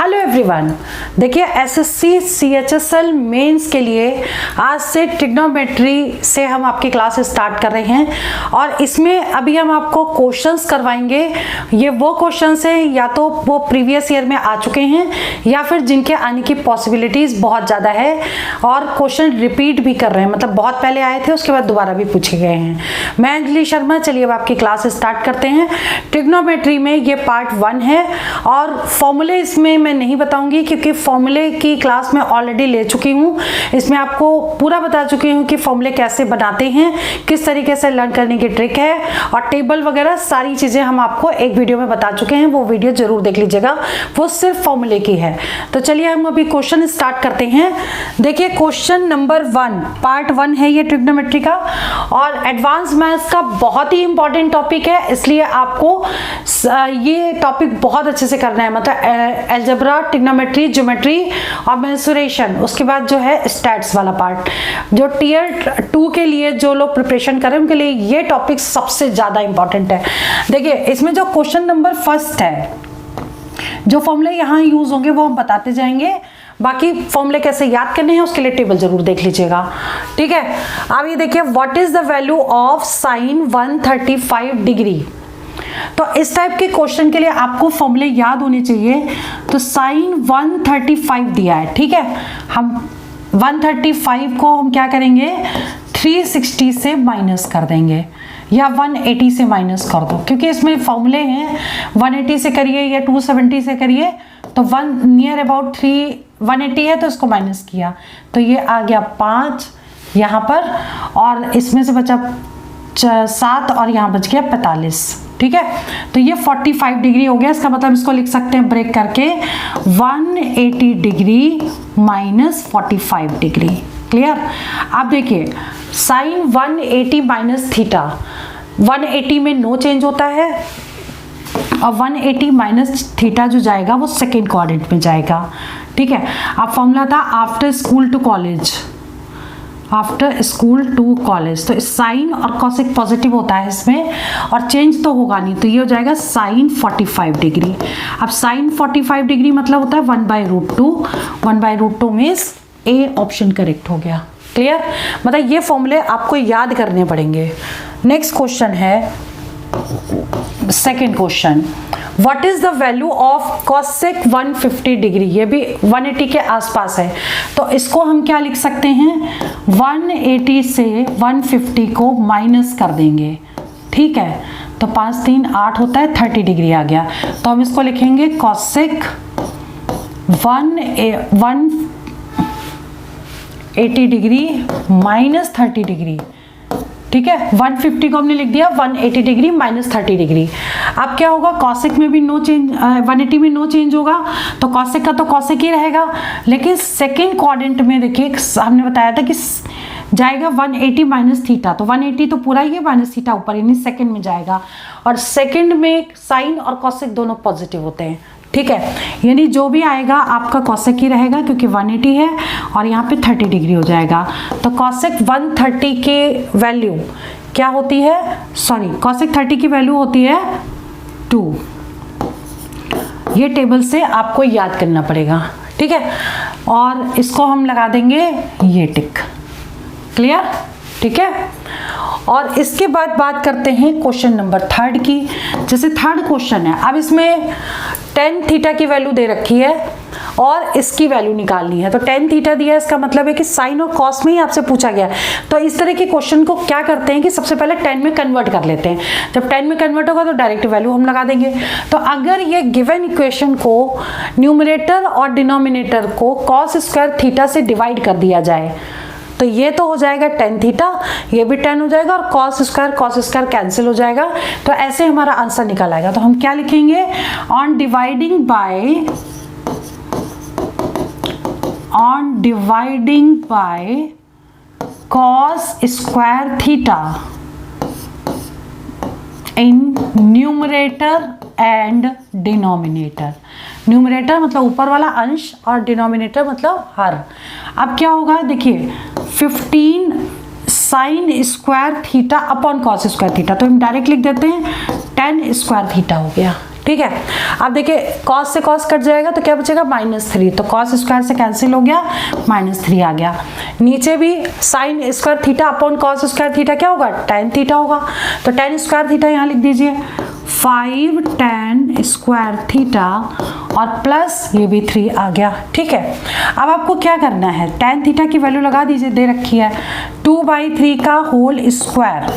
Hello everyone, देखिए SSC CHSL mains के लिए आज से ट्रिग्नोमेट्री से हम आपकी क्लास स्टार्ट कर रहे हैं और इसमें अभी हम आपको क्वेश्चंस करवाएंगे। ये वो क्वेश्चंस हैं या तो वो प्रीवियस ईयर में आ चुके हैं या फिर जिनके आने की पॉसिबिलिटीज बहुत ज़्यादा है और क्वेश्चन रिपीट भी कर रहे हैं, मतलब बहुत पहले आए थे उसके बाद दोबारा भी पूछे गए हैं। मैं अंजलि शर्मा, चलिए अब आपकी क्लास स्टार्ट करते हैं। ट्रिग्नोमेट्री में ये पार्ट 1 है और फॉर्मूले इसमें मैं नहीं बताऊंगी क्योंकि फॉर्मूले की क्लास में ऑलरेडी ले चुकी हूँ। इसमें आपको पूरा बता चुकी हूँ कि फॉर्मूले कैसे बनाते हैं, किस तरीके से लर्न करने की ट्रिक है और टेबल वगैरह सारी चीज़ें हम आपको एक वीडियो में बता चुके हैं। वो वीडियो जरूर देख लीजिएगा, वो सिर्फ फॉर्मूले की है। तो चलिए हम अभी क्वेश्चन स्टार्ट करते हैं। देखिए क्वेश्चन नंबर 1 पार्ट 1 है ये ट्रिग्नोमेट्री का और एडवांस मैथ्स का बहुत ही इंपॉर्टेंट टॉपिक है, इसलिए आपको ये टॉपिक बहुत अच्छे से करना है। मतलब अलजेब्रा, ट्रिग्नोमेट्री, ज्योमेट्री और मेंसुरेशन, उसके बाद जो है स्टैट्स वाला पार्ट। जो टियर 2 के लिए जो लोग प्रिपरेशन करें उनके लिए ये टॉपिक सबसे ज्यादा इंपॉर्टेंट है। देखिए इसमें जो क्वेश्चन नंबर 1 है, जो फॉर्मूले यहाँ यूज होंगे वो हम बताते जाएंगे। बाकी फॉर्मूले कैसे याद करने हैं उसके लिए टेबल जरूर देख लीजिएगा, ठीक है। अब ये देखिए, what is the value of sine 135 degree. तो इस टाइप के क्वेश्चन के लिए आपको फॉर्मूले याद होने चाहिए। तो साइन 135 दिया है, ठीक है। हम 135 को हम क्या करेंगे, 360 से माइनस कर देंगे या 180 से माइनस कर दो, क्योंकि इसमें फॉर्मूले हैं 180 से करिए या 270 से करिए। तो 1 नियर अबाउट 180 है तो इसको माइनस किया तो ये आ गया 5 यहाँ पर और इसमें से बचा 7 और यहाँ बच गया 45, ठीक है। तो ये 45 डिग्री हो गया। इसका मतलब इसको लिख सकते हैं ब्रेक करके 180 डिग्री माइनस 45 डिग्री। क्लियर। अब देखिए साइन 180 माइनस थीटा, 180 में नो चेंज होता है और 180 माइनस थीटा जो जाएगा वो सेकेंड क्वाड्रेंट में जाएगा, ठीक है। अब फॉर्मूला था after school to college, after school to college. तो साइन और कॉसेक पॉजिटिव होता है इसमें और चेंज तो होगा नहीं, तो ये हो जाएगा साइन 45 डिग्री। अब साइन 45 डिग्री मतलब होता है 1/√2, 1/√2 मीन्स ए ऑप्शन करेक्ट हो गया। क्लियर। मतलब ये फॉर्मूले आपको याद करने पड़ेंगे। नेक्स्ट क्वेश्चन है, second question, what is the value of cosec 150 degree. ये भी 180 के आसपास है, तो इसको हम क्या लिख सकते हैं, 180 से 150 को माइनस कर देंगे, ठीक है। तो 5 3 8 होता है, 30 डिग्री आ गया। तो हम इसको लिखेंगे कॉसेक 180 डिग्री माइनस 30 डिग्री, ठीक है। 150 को हमने लिख दिया 180 डिग्री माइनस 30 डिग्री। अब क्या होगा, कॉसेक में भी नो चेंज, 180 में नो चेंज होगा तो कॉसेक का तो कॉसेक ही रहेगा। लेकिन सेकेंड क्वाड्रेंट में देखिए हमने बताया था कि जाएगा 180 माइनस थीटा, तो 180 तो पूरा ही है, माइनस थीटा ऊपर, यानी सेकेंड में जाएगा। और सेकेंड में साइन और कॉसेक दोनों पॉजिटिव होते हैं, ठीक है। यानी जो भी आएगा आपका कॉसेक ही रहेगा क्योंकि 180 है और यहाँ पे 30 डिग्री हो जाएगा। तो कॉसेक 130 की वैल्यू क्या होती है, सॉरी कॉसेक 30 की वैल्यू होती है 2। ये टेबल से आपको याद करना पड़ेगा, ठीक है। और इसको हम लगा देंगे ये टिक। क्लियर, ठीक है। और इसके बाद बात करते हैं क्वेश्चन नंबर 3 की। जैसे थर्ड क्वेश्चन है, अब इसमें tan थीटा की वैल्यू दे रखी है और इसकी वैल्यू निकालनी है। तो tan थीटा दिया है, इसका मतलब है कि साइन और कॉस में ही आपसे पूछा गया। तो इस तरह के क्वेश्चन को क्या करते हैं कि सबसे पहले tan में कन्वर्ट कर लेते हैं। जब tan में कन्वर्ट होगा तो डायरेक्ट वैल्यू हम लगा देंगे। तो अगर ये गिवन इक्वेशन को न्यूमरेटर और डिनोमिनेटर को cos स्क्वायर थीटा से डिवाइड कर दिया जाए तो ये तो हो जाएगा tan थीटा, ये भी tan हो जाएगा और cos स्क्वायर कैंसिल हो जाएगा। तो ऐसे हमारा आंसर निकल आएगा। तो हम क्या लिखेंगे, on dividing by cos square theta in numerator and denominator. Numerator मतलब ऊपर वाला अंश और डिनोमिनेटर मतलब हर। अब क्या होगा, देखिए 15 sign square theta upon cos square theta, तो हम डायरेक्ट लिख देते हैं tan स्क्वायर थीटा हो गया, ठीक है। अब देखिए कॉस से कॉस कट जाएगा तो क्या बचेगा -3, तो कॉस स्क्वायर से कैंसिल हो गया, -3 आ गया। नीचे भी sign square theta upon cos square theta क्या होगा, tan थीटा होगा, तो tan स्क्वायर थीटा यहाँ लिख दीजिए 5 tan स्क्वायर थीटा और प्लस ये भी 3 आ गया। ठीक है, अब आपको क्या करना है, tan थीटा की वैल्यू लगा दीजिए, दे रखी है 2/3 का होल स्क्वायर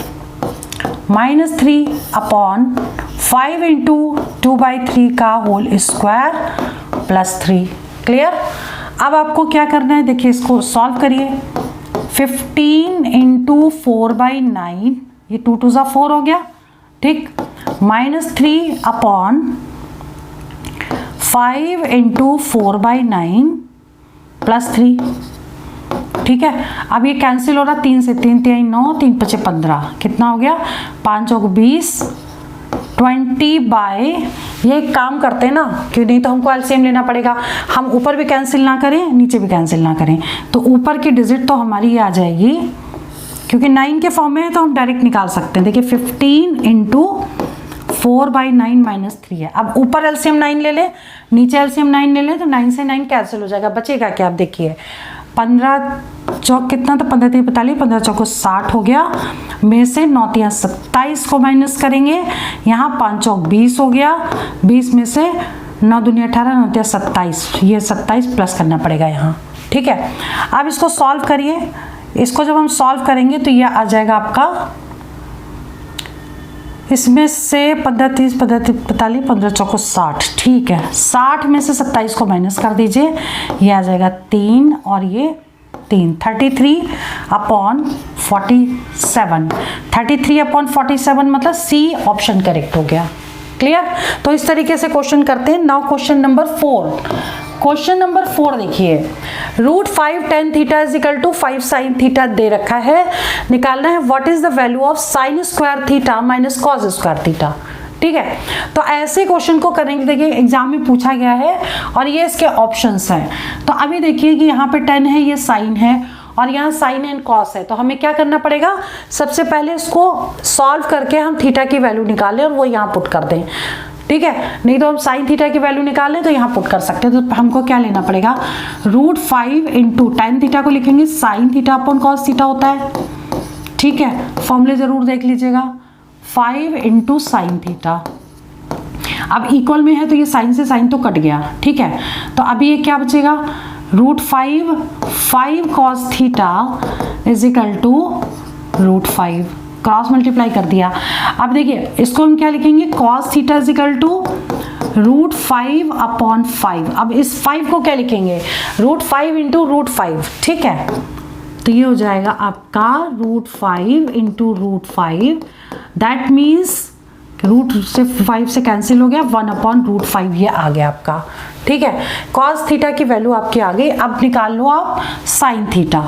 -3 अपॉन 5 इंटू 2/3 का होल स्क्वायर +3। क्लियर। अब आपको क्या करना है, देखिए इसको सॉल्व करिए। 15 इंटू 4/9, ये 2 2 ज़ा 4 हो गया, ठीक, -3 अपॉन 5 इंटू 4/9 +3। ठीक है, अब ये कैंसिल हो रहा, 3 से 3 3 9, 3 5 15, कितना हो गया 5 चौक 20, 20 ये एक काम करते हैं ना, क्यों नहीं तो हमको एलसीएम लेना पड़ेगा, हम ऊपर भी कैंसिल ना करें नीचे भी कैंसिल ना करें, तो ऊपर की डिजिट तो हमारी आ जाएगी, क्योंकि 9 के फॉर्म में है तो हम डायरेक्ट निकाल सकते हैं। देखिए 15 इंटू 4/9 -3 है। अब ऊपर एलसीएम 9 ले ले, नीचे एलसीएम 9 ले ले, तो 9 से 9 कैंसिल हो जाएगा, बचेगा क्या, आप देखिए 15 चौक कितना था, 15 3 45, 15 चौक 60 हो गया, में से 9 3 27 को माइनस करेंगे, यहाँ 5 चौक 20 हो गया, 20 में से 9 दूनी 18, 9 3 27, ये 27 प्लस करना पड़ेगा यहाँ। ठीक है, अब इसको सॉल्व करिए, इसको जब हम सॉल्व करेंगे तो ये आ जाएगा आपका, इसमें से 15 30 15 45, 15 चौको 60, ठीक है, 60 में से 27 को माइनस कर दीजिए, ये आ जाएगा 3 और ये 3, 33 अपॉन 47, 33 अपॉन 47 मतलब सी ऑप्शन करेक्ट हो गया। क्लियर। तो इस तरीके से क्वेश्चन करते हैं। Now question number 4, question number 4 देखिए, √5 tan theta is equal to 5 sin theta दे रखा है, निकालना है what is the value of sin square theta minus cos square theta. ठीक है, तो ऐसे क्वेश्चन को करेंगे, देखिए एग्जाम में पूछा गया है और ये इसके ऑप्शंस हैं। तो अभी देखिए कि यहाँ पे tan है, ये sin है और यहाँ साइन एंड कॉस है, तो हमें क्या करना पड़ेगा, सबसे पहले इसको सॉल्व करके हम थीटा की वैल्यू निकालें और वो यहाँ पुट कर दें। ठीक है, नहीं तो हम साइन थीटा की वैल्यू निकालें तो यहाँ पुट कर सकते हैं। तो हमको क्या लेना पड़ेगा, √5 इंटू tan थीटा को लिखेंगे sine theta upon cos theta होता है। ठीक है, फॉर्मूले जरूर देख लीजिएगा, 5 इंटू साइन थीटा, अब इक्वल में है तो ये साइन से साइन तो कट गया। ठीक है, तो अभी ये क्या बचेगा, √5 cos theta is equal to √5, cross multiply कर दिया। अब देखिए इसको हम क्या लिखेंगे, cos theta is equal to √5 upon 5। अब इस 5 को क्या लिखेंगे, √5 इंटू √5। ठीक है, तो ये हो जाएगा आपका √5 इंटू √5, दैट मीन्स रूट से 5 से कैंसिल हो गया, 1 अपॉन √5 ये आ गया आपका। ठीक है, cos थीटा की वैल्यू आपकी आ गई। अब निकाल लो आप साइन थीटा।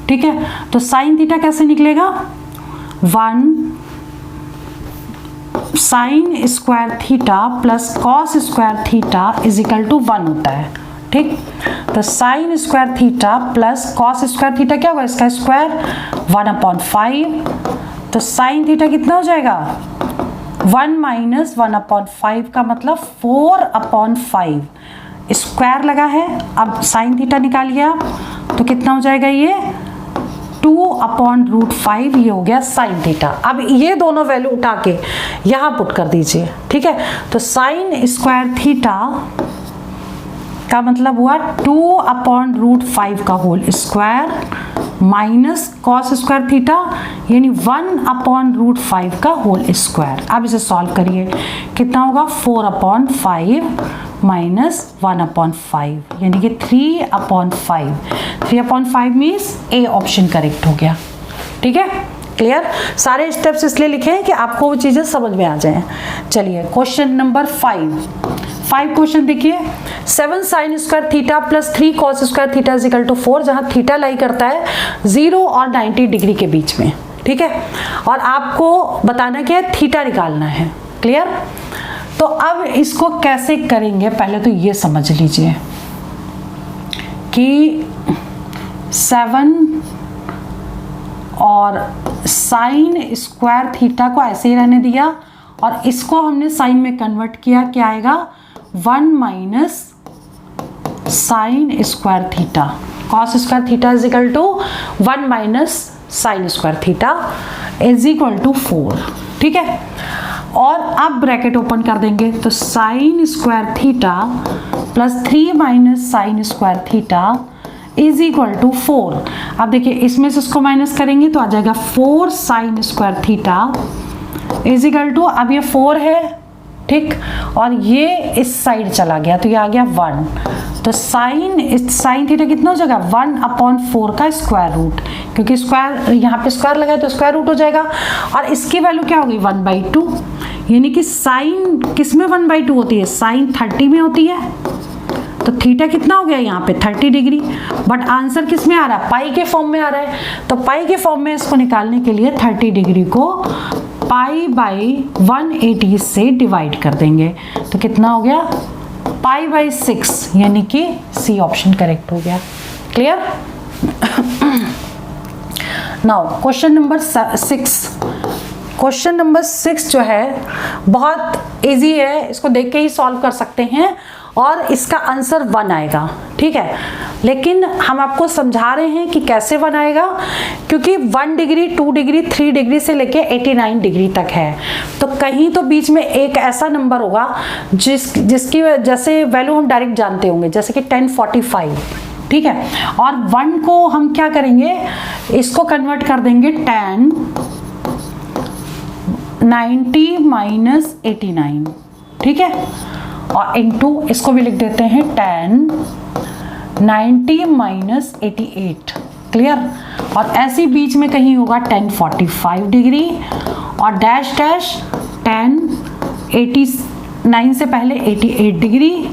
ठीक है, तो साइन थीटा कैसे निकलेगा, 1 sine square theta plus cos square theta is equal to 1 होता है। ठीक, तो sine square theta plus cos square theta क्या होगा, इसका स्क्वायर 1 अपॉन 5, तो साइन थीटा कितना हो जाएगा, 1 माइनस 1 अपॉन 5 का मतलब 4 अपॉन 5, स्क्वायर लगा है। अब साइन थीटा निकालिए आप, तो कितना हो जाएगा, ये 2 अपॉन √5, ये हो गया साइन थीटा। अब ये दोनों वैल्यू उठा के यहाँ पुट कर दीजिए। ठीक है, तो साइन स्क्वायर थीटा का मतलब हुआ 2 अपॉन √5 का whole square minus cos square theta यानी 1 अपॉन √5 का होल स्क्वायर। अब इसे सॉल्व करिए, कितना होगा, 4 अपॉन 5 माइनस 1 अपॉन 5 यानी कि 3 upon 5। 3 upon 5 means A option correct हो गया। ठीक है, क्लियर। सारे स्टेप्स इसलिए लिखे हैं कि आपको वो चीज़ें समझ में आ जाएं। चलिए क्वेश्चन नंबर 5 क्वेश्चन देखिए, 7 sine square theta plus 3 cos square theta is equal to 4, जहाँ थीटा लाई करता है 0 और 90 डिग्री के बीच में। ठीक है, और आपको बताना क्या है, थीटा निकालना है। क्लियर। तो अब इसको कैसे करेंगे, पहले तो ये समझ लीजिए कि 7 और साइन स्क्वायर थीटा को ऐसे ही रहने दिया और इसको हमने साइन में कन्वर्ट किया, क्या आएगा 1 minus sine square theta, cos square theta is equal to 1 minus sine square theta is equal to 4। ठीक है, और अब ब्रैकेट ओपन कर देंगे तो sine square theta plus 3 minus sine square theta is equal to 4। अब देखिए इसमें से इसको माइनस करेंगे तो आ जाएगा 4 sine square theta is equal to, अब ये 4 है, ठीक, और ये इस साइड चला गया तो ये आ गया 1। तो साइन थीटा कितना हो जाएगा 1/4 का स्क्वायर रूट, क्योंकि स्क्वायर यहाँ पे स्क्वायर लगा है तो स्क्वायर रूट हो जाएगा। और इसकी वैल्यू क्या होगी 1/2, यानी कि साइन किस में 1/2 होती है, साइन 30 में होती है। तो थीटा कितना हो गया यहाँ पे 30 डिग्री, बट आंसर किस में आ रहा है, पाई के फॉर्म में आ रहा है। तो पाई के फॉर्म में इसको निकालने के लिए 30 डिग्री को पाई बाई 180 से डिवाइड कर देंगे तो कितना हो गया पाई बाई 6, यानी कि सी ऑप्शन करेक्ट हो गया। Clear. Now question number 6। Question number 6 जो है बहुत इजी है, इसको देख के ही सॉल्व कर सकते हैं और इसका आंसर 1 आएगा। ठीक है, लेकिन हम आपको समझा रहे हैं कि कैसे 1 आएगा, क्योंकि 1 डिग्री 2 डिग्री 3 डिग्री से लेके 89 डिग्री तक है। तो कहीं तो बीच में एक ऐसा नंबर होगा जिसकी जैसे वैल्यू हम डायरेक्ट जानते होंगे, जैसे कि 1045। ठीक है, और 1 को हम क्या करेंगे, इसको कन्वर्ट कर देंगे 10 90 माइनस 89। ठीक है, और इनटू इसको भी लिख देते हैं 10 90 माइनस 88। क्लियर। और ऐसे बीच में कहीं होगा 1045 डिग्री और डैश डैश 1089 से पहले 88 डिग्री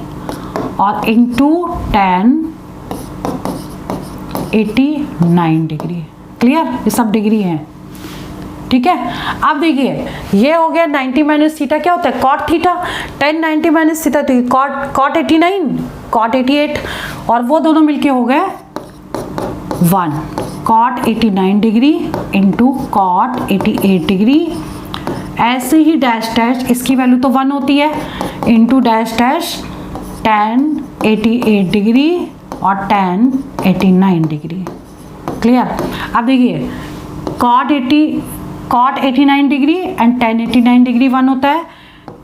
और इनटू 1089 डिग्री। क्लियर, ये सब डिग्री है। ठीक है, अब देखिए ये हो गया 90 माइनस थीटा, क्या होता है कॉट थीटा, 10 90 माइनस थीटा तो कॉट 89 कॉट 88, और वो दोनों मिलके हो गए 1 cot 89 degree into cot 88 degree. ऐसे ही डैश डैश इसकी वैल्यू तो 1 होती है, इंटू डैश डैश 1088 डिग्री और 1089 डिग्री। क्लियर। अब देखिए कॉट 89 डिग्री एंड 1089 डिग्री 1 होता है,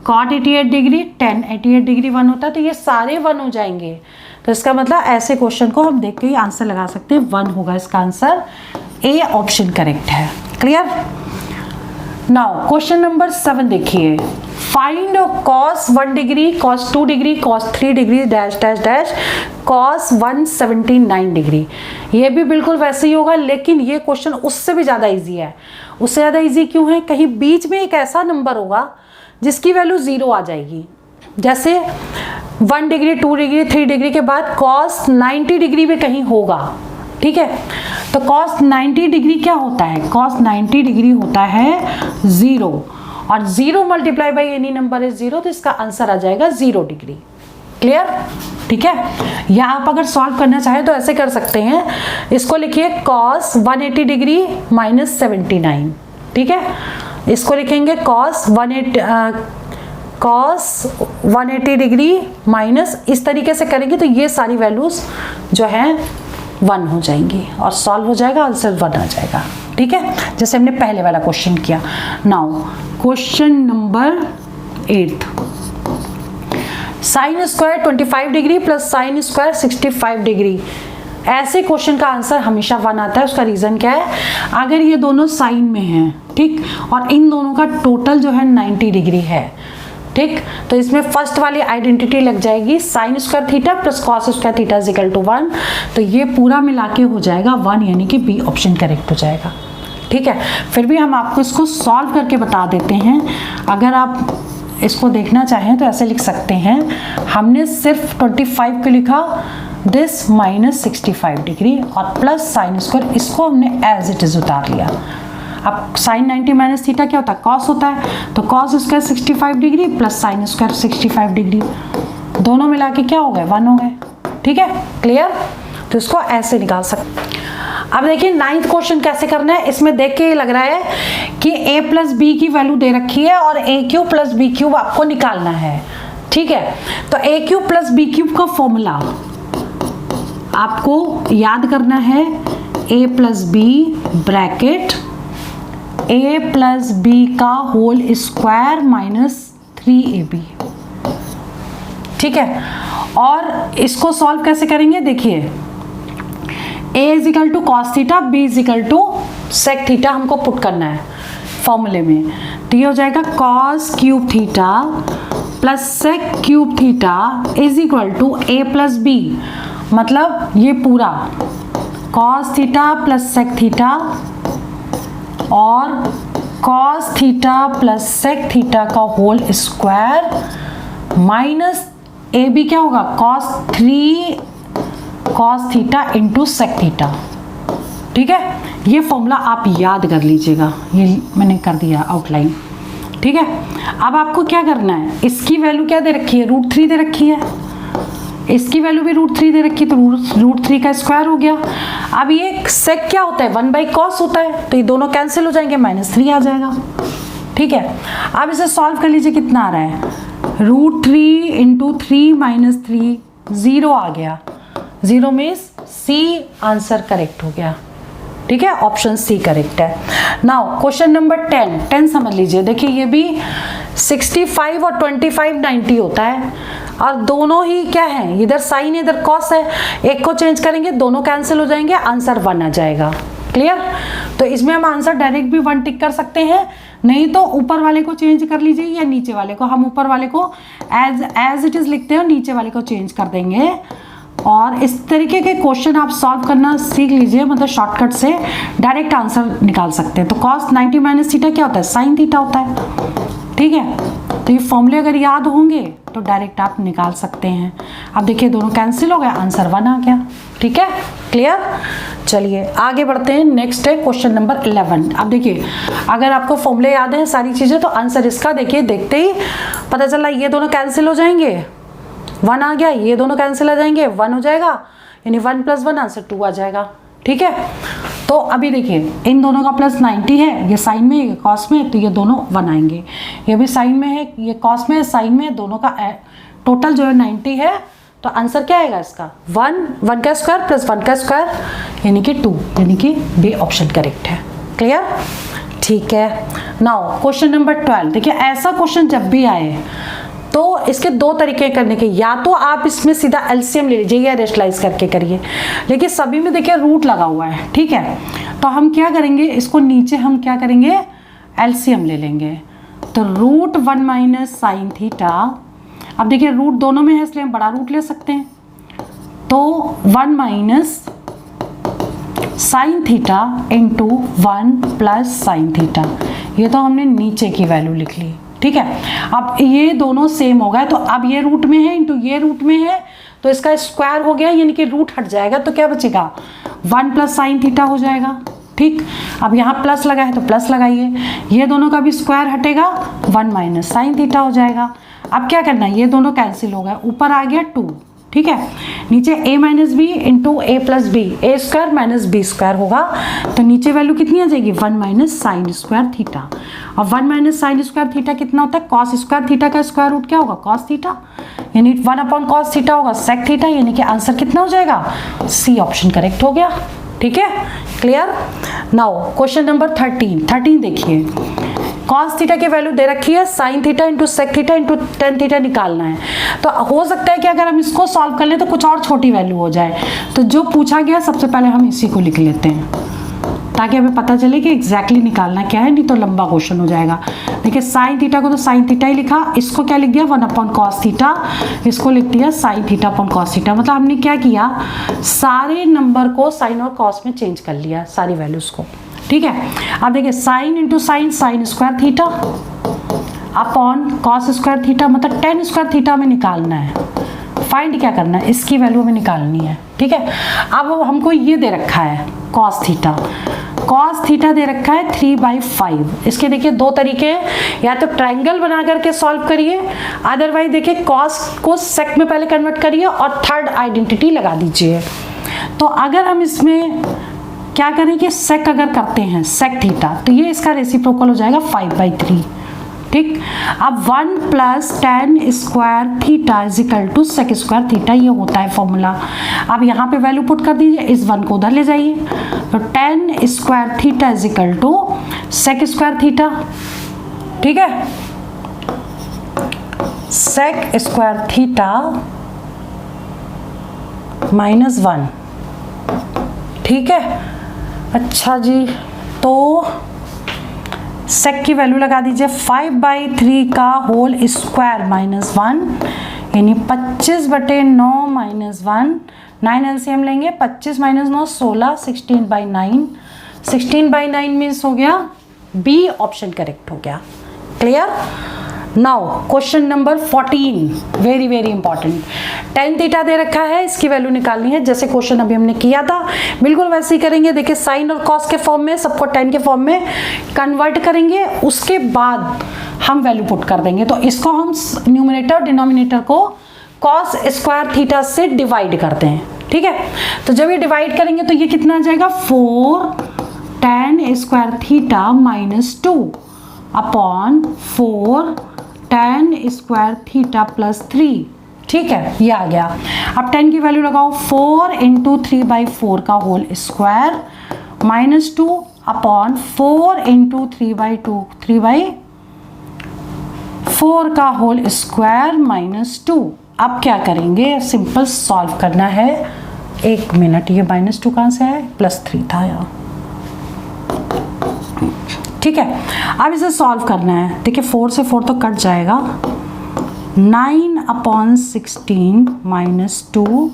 कॉट 88 डिग्री 1088 डिग्री 1 होता है, तो ये सारे 1 हो जाएंगे। तो इसका मतलब ऐसे क्वेश्चन को हम देख के ही आंसर लगा सकते हैं, 1 होगा इसका आंसर, ए ऑप्शन करेक्ट है। क्लियर। नाउ क्वेश्चन नंबर 7 देखिए, find cos 1 degree cos 2 degree cos 3 degree dash dash dash cos 179 degree. ये भी बिल्कुल वैसे ही होगा, लेकिन ये क्वेश्चन उससे भी ज़्यादा इजी है। उससे ज़्यादा इजी क्यों है, कहीं बीच में एक ऐसा नंबर होगा जिसकी वैल्यू 0 आ जाएगी। जैसे 1 डिग्री 2 डिग्री 3 डिग्री के बाद कॉस 90 डिग्री में कहीं होगा। ठीक है, तो कॉस 90 डिग्री क्या होता है, कॉस 90 डिग्री होता है 0, और 0 multiply by any number is 0, तो इसका आंसर आ जाएगा 0 डिग्री। क्लियर। ठीक है, या आप अगर सॉल्व करना चाहें तो ऐसे कर सकते हैं, इसको लिखिए कॉस 180 डिग्री माइनस 79। ठीक है, इसको लिखेंगे कॉस 180 डिग्री माइनस, इस तरीके से करेंगे तो ये सारी वैल्यूज जो हैं 1 हो जाएंगी और सॉल्व हो जाएगा, आंसर 1 आ जाएगा। ठीक है, जैसे हमने पहले वाला क्वेश्चन किया। Now question number 8, sine square 25 degree plus sine square 65 degree. ऐसे क्वेश्चन का आंसर हमेशा 1 आता है। उसका रीज़न क्या है, अगर ये दोनों साइन में हैं, ठीक, और इन दोनों का टोटल जो है 90 डिग्री है, ठीक, तो इसमें फर्स्ट वाली आइडेंटिटी लग जाएगी, sine square theta plus cos square theta is equal to 1। तो ये पूरा मिला के हो जाएगा 1, यानी कि बी ऑप्शन करेक्ट हो जाएगा। ठीक है, फिर भी हम आपको इसको सॉल्व करके बता देते हैं। अगर आप इसको देखना चाहें तो ऐसे लिख सकते हैं, हमने सिर्फ 25 को लिखा, दिस माइनस 65 डिग्री और प्लस साइन स्क्वायर, इसको हमने एज इट इज उतार लिया। अब साइन 90 माइनस थीटा क्या होता है, कॉस होता है, तो cos square 65 degree plus sine square 65 degree, दोनों मिला के क्या हो गए 1 हो गए। ठीक है, क्लियर। तो इसको ऐसे निकाल सकते। अब देखिए 9th क्वेश्चन कैसे करना है। इसमें देख के ये लग रहा है कि a प्लस बी की वैल्यू दे रखी है और a cube plus B cube आपको निकालना है, ठीक है। तो a cube plus B cube का फॉर्मूला आपको याद करना है, a plus B bracket a plus B का होल स्क्वायर माइनस 3ab, ठीक है। और इसको सॉल्व कैसे करेंगे, देखिए a इज इक्वल टू cos theta, b is equal to sec theta हमको पुट करना है फॉर्मूले में। तो ये हो जाएगा cos cube theta plus sec cube theta is equal to a plus B, मतलब ये पूरा cos theta plus sec theta और cos theta plus sec theta का whole square minus A B क्या होगा, cos theta into sec theta, ठीक है। ये फॉर्मूला आप याद कर लीजिएगा, ये मैंने कर दिया आउटलाइन, ठीक है। अब आपको क्या करना है, इसकी वैल्यू क्या दे रखी है, √3 दे रखी है, इसकी वैल्यू भी √3 दे रखी है, तो √3 का स्क्वायर हो गया। अब ये सेक क्या होता है, 1/cos होता है, तो ये दोनों कैंसिल हो जाएंगे, -3 आ जाएगा, ठीक है। अब इसे सॉल्व कर लीजिए, कितना आ रहा है, √3 इंटू 3 माइनस 3 0 आ गया, 0 मीन्स सी आंसर करेक्ट हो गया, ठीक है, ऑप्शन सी करेक्ट है। नाउ क्वेश्चन नंबर 10 समझ लीजिए। देखिए ये भी 65 और 25 90 होता है और दोनों ही क्या है, इधर साइन इधर कॉस है, एक को चेंज करेंगे दोनों कैंसिल हो जाएंगे, आंसर 1 आ जाएगा, क्लियर। तो इसमें हम आंसर डायरेक्ट भी 1 टिक कर सकते हैं, नहीं तो ऊपर वाले को चेंज कर लीजिए या नीचे वाले को, हम ऊपर वाले को एज इट इज लिखते हैं, नीचे वाले को चेंज कर देंगे। और इस तरीके के क्वेश्चन आप सॉल्व करना सीख लीजिए, मतलब शॉर्टकट से डायरेक्ट आंसर निकाल सकते हैं। तो cos 90 माइनस थीटा क्या होता है, साइन थीटा होता है, ठीक है। तो ये फॉर्मूले अगर याद होंगे तो डायरेक्ट आप निकाल सकते हैं। अब देखिए दोनों कैंसिल हो गए, आंसर 1 आ गया, ठीक है, क्लियर। चलिए आगे बढ़ते हैं, नेक्स्ट है क्वेश्चन नंबर 11। अब देखिए अगर आपको फॉर्मूले याद हैं सारी चीज़ें, तो आंसर इसका देखिए देखते ही पता चला, ये दोनों कैंसिल हो जाएंगे, 1 आ गया, ये दोनों कैंसिल हो जाएंगे, 1 हो जाएगा, यानी 1 + 1 आंसर 2 आ जाएगा, ठीक है। तो अभी देखिए इन दोनों का प्लस 90 है, ये साइन में ये कॉस में, तो ये दोनों 1 आएंगे, ये भी साइन में है, ये कॉस में है, साइन में है, दोनों का टोटल जो है 90 है। तो आंसर क्या आएगा इसका, 1 का स्क्वायर प्लस 1 का स्क्वायर यानी कि 2, यानी कि बी ऑप्शन करेक्ट है, क्लियर, ठीक है। Now question number 12। देखिए ऐसा क्वेश्चन जब भी आए तो इसके 2 तरीके करने के, या तो आप इसमें सीधा एलसीएम ले लीजिए या रेशनलाइज करके करिए, लेकिन सभी में देखिए रूट लगा हुआ है, ठीक है। तो हम क्या करेंगे, इसको नीचे हम क्या करेंगे, एलसीएम ले लेंगे। तो √1 माइनस साइन थीटा, अब देखिए रूट दोनों में है इसलिए हम बड़ा रूट ले सकते हैं, तो 1 minus sign theta into 1 plus sine theta, ये तो हमने नीचे की वैल्यू लिख ली, ठीक है। अब ये दोनों सेम हो गए, तो अब ये रूट में है इंटू ये रूट में है, तो इसका स्क्वायर हो गया, यानी कि रूट हट जाएगा, तो क्या बचेगा, 1 प्लस साइन थीटा हो जाएगा, ठीक। अब यहाँ प्लस लगा है तो प्लस लगाइए, ये दोनों का भी स्क्वायर हटेगा, 1 माइनस साइन थीटा हो जाएगा। अब क्या करना है, ये दोनों कैंसिल हो गए, ऊपर आ गया 2, ठीक है। नीचे a minus B into a plus B, A square minus B square होगा, तो नीचे वैल्यू कितनी आ जाएगी, 1 माइनस साइन स्क्वायर थीटा। अब 1 माइनस साइन स्क्वायर थीटा कितना होता है, कॉस स्क्वायर थीटा का स्क्वायर रूट क्या होगा, कॉस थीटा, यानी 1/cos थीटा होगा सेक थीटा, यानी कि आंसर कितना हो जाएगा, सी ऑप्शन करेक्ट हो गया, ठीक है, क्लियर। नाउ क्वेश्चन नंबर 13 देखिए, कॉस थीटा की वैल्यू दे रखी है, sine theta into sec theta into tan theta निकालना है। तो हो सकता है कि अगर हम इसको सॉल्व कर लें तो कुछ और छोटी वैल्यू हो जाए, तो जो पूछा गया सबसे पहले हम इसी को लिख लेते हैं, ताकि हमें पता चले कि एग्जैक्टली निकालना क्या है, नहीं तो लंबा क्वेश्चन हो जाएगा। देखिए साइन थीटा को तो साइन थीटा ही लिखा, इसको क्या लिख दिया, 1/cos थीटा, इसको लिख दिया sine theta upon cos theta. मतलब हमने क्या किया, सारे नंबर को साइन और कॉस में चेंज कर लिया, सारी वैल्यूज को, ठीक है। अब देखिए sine into sine, sign square theta upon cos square theta, मतलब टेन स्क्वायर थीटा में निकालना है, फाइंड क्या करना है, इसकी वैल्यू हमें निकालनी है, ठीक है। अब हमको ये दे रखा है कॉस थीटा दे रखा है 3/5। इसके देखिए 2 तरीके हैं, या तो ट्रायंगल बना करके सॉल्व करिए, अदरवाइज देखिए कॉस को सेक में पहले कन्वर्ट करिए और थर्ड आइडेंटिटी लगा दीजिए। तो अगर हम इसमें क्या करें कि सेक अगर करते हैं सेक थीटा तो ये इसका रेसिप्रोकल हो जाएगा 5/3, ठीक। अब 1 plus tan square theta is equal to sec square theta, ये होता है फॉर्मूला। अब यहाँ पे वैल्यू पुट कर दीजिए, इस 1 को उधर ले जाइए, तो tan square theta is equal to sec square theta, ठीक है। सेक स्क्वायर थीटा -1, ठीक है। अच्छा जी, तो सेक की वैल्यू लगा दीजिए 5/3 का होल स्क्वायर -1 यानी 25/9 -1, 9 एलसीएम लेंगे, 25 - 9 16, 16/9, 16/9 मीन्स हो गया बी ऑप्शन करेक्ट हो गया। Clear. Now question number 14, very very important. Tan theta दे रखा है, इसकी वैल्यू निकालनी है, जैसे क्वेश्चन अभी हमने किया था बिल्कुल वैसे ही करेंगे। देखिए साइन और कॉस के फॉर्म में सबको टेन के फॉर्म में कन्वर्ट करेंगे, उसके बाद हम वैल्यू पुट कर देंगे। तो इसको हम न्यूमरेटर और डिनोमिनेटर को कॉस स्क्वायर थीटा से डिवाइड करते हैं, ठीक है। तो जब ये डिवाइड करेंगे तो ये कितना आ जाएगा 4 ten square theta -2 upon 4 ten square theta +3, ठीक है, ये आ गया। अब 10 की वैल्यू लगाओ, 4 × 3/4 का होल स्क्वायर -2 अपॉन 4 × 3/2 3/4 का होल स्क्वायर -2। अब क्या करेंगे, सिंपल सॉल्व करना है। 1 मिनट, ये -2 कहाँ से है, +3 था यहाँ, ठीक है। अब इसे सॉल्व करना है। देखिए 4 से 4 तो कट जाएगा, 9/16 -2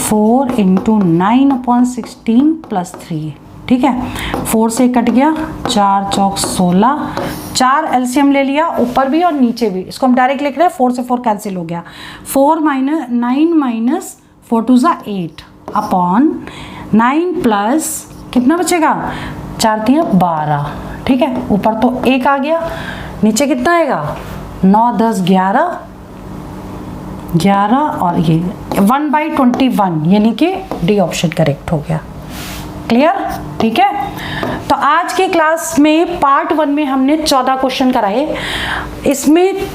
4 × 9/16 +3, ठीक है। 4 से कट गया, 4 चौक 16, 4 एलसीएम ले लिया ऊपर भी और नीचे भी, इसको हम डायरेक्ट लिख रहे हैं, 4 से 4 कैंसिल हो गया, 9 - 4 2 8 अपॉन 9 प्लस कितना बचेगा, 4 3 12, ठीक है। ऊपर तो 1 आ गया, नीचे कितना आएगा 9 10 11 और ये 1/21 यानी कि डी ऑप्शन करेक्ट हो गया। क्लियर, ठीक है। तो आज की क्लास में पार्ट 1 में हमने 14 क्वेश्चन कराए, इसमें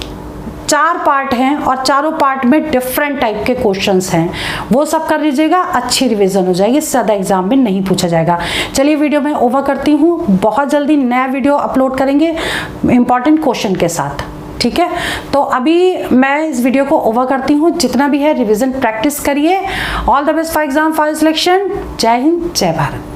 4 पार्ट हैं और चारों पार्ट में डिफरेंट टाइप के क्वेश्चंस हैं, वो सब कर लीजिएगा, अच्छी रिवीजन हो जाएगी, ज़्यादा एग्जाम में नहीं पूछा जाएगा। चलिए वीडियो मैं ओवर करती हूँ, बहुत जल्दी नया वीडियो अपलोड करेंगे इंपॉर्टेंट क्वेश्चन के साथ, ठीक है। तो अभी मैं इस वीडियो को ओवर करती हूँ, जितना भी है रिवीजन प्रैक्टिस करिए। All the best for exam for selection. जय हिंद, जय भारत।